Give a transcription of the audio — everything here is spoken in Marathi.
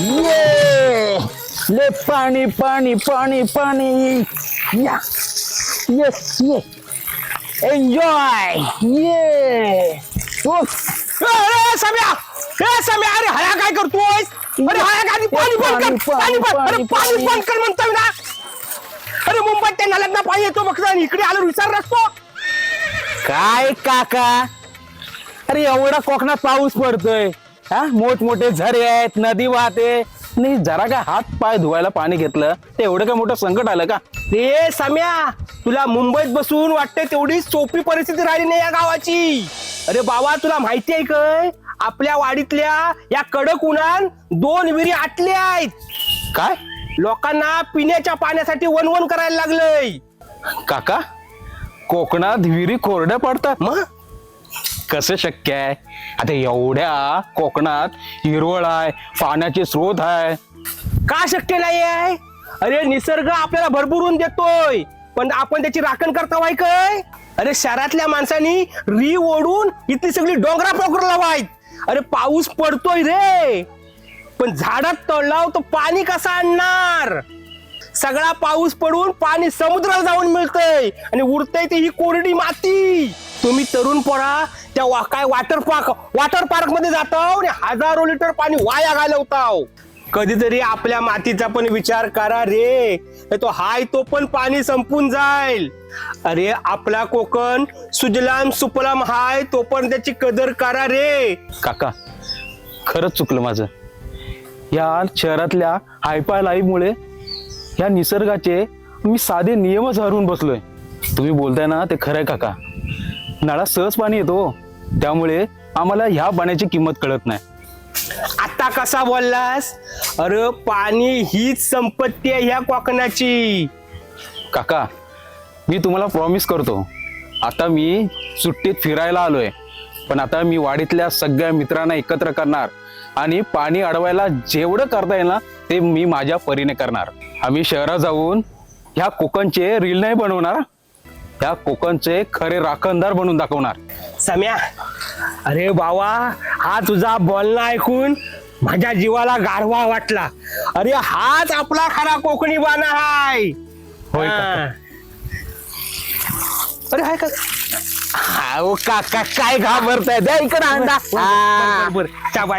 ये ले पाणी पाणी पाणी पाणी या येस ये एन्जॉय ये सम्या अरे हया काय करतोय अरे हया काय पाणी बंद कर पाणी बंद कर म्हणतोय ना अरे मुंबईत त्या नळ्यांना पाणी येतो बघ आणि इकडे आलो विचार नसतो काय काका अरे एवढा कोकणात पाऊस पडतोय हा मोठमोठे झरे आहेत नदी वाहते आणि जरा काय हात पाय धुवायला पाणी घेतलं ते एवढं काय मोठं संकट आलं का रे सम्या तुला मुंबईत बसून वाटते तेवढी सोपी परिस्थिती राहिली नाही या गावाची अरे बाबा तुला माहिती आहे काय आपल्या वाडीतल्या या कडक उन्हान 2 विहिरी आटल्या आहेत काय लोकांना पिण्याच्या पाण्यासाठी वनवन करायला लागलंय काका कोकणात विहिरी कोरड्या पडतात मग कसं शक्य आहे आता एवढ्या कोकणात हिरवळ आहे पाण्याचे स्रोत आहे का शक्य नाही आहे अरे निसर्ग आपल्याला भरभरून देतोय पण आपण त्याची राखण करता वाय काय अरे शहरातल्या माणसांनी री ओढून इथली सगळी डोंगरा पोखर लावायत अरे पाऊस पडतोय रे पण झाडात तळलाव तो पाणी कसं आणणार सगळा पाऊस पडून पाणी समुद्राला जाऊन मिळतंय आणि उरतंय ती ही कोरडी माती तुम्ही तरुण पोरा त्या काय वॉटर पार्क मध्ये जाताव आणि हजारो लिटर पाणी वाया घालवताव कधीतरी आपल्या मातीचा पण विचार करा रे तो हाय तो पण पाणी संपून जाईल अरे आपला कोकण सुजलाम सुफलाम हाय तो पण त्याची कदर करा रे काका खरंच चुकलं माझं या शहरातल्या हायपाय लाईफ मुळे या निसर्गाचे मी साधे नियमच हरवून बसलोय तुम्ही बोलताय ना ते खरंय काका नळात सहज पाणी येतो त्यामुळे आम्हाला ह्या पाण्याची किंमत कळत नाही आता कसा बोललास अरे पाणी हीच संपत्ती आहे ह्या कोकणाची काका मी तुम्हाला प्रॉमिस करतो आता मी सुट्टीत फिरायला आलोय पण आता मी वाडीतल्या सगळ्या मित्रांना एकत्र करणार आणि पाणी अडवायला जेवढं करता येईल ना ते मी माझ्या परीने करणार आम्ही शहरात जाऊन ह्या कोकणचे रील नाही बनवणार ह्या कोकणचे खरे राखणदार बनवून दाखवणार सम्या अरे बाबा हा तुझा बोलणं ऐकून माझ्या जीवाला गारवा वाटला अरे हाच आपला खरा कोकणी बाणा हाय होय काका. अरे हाय का ओ काका काय घाबरताय द्या इकडे अंडा बरोबर चाबा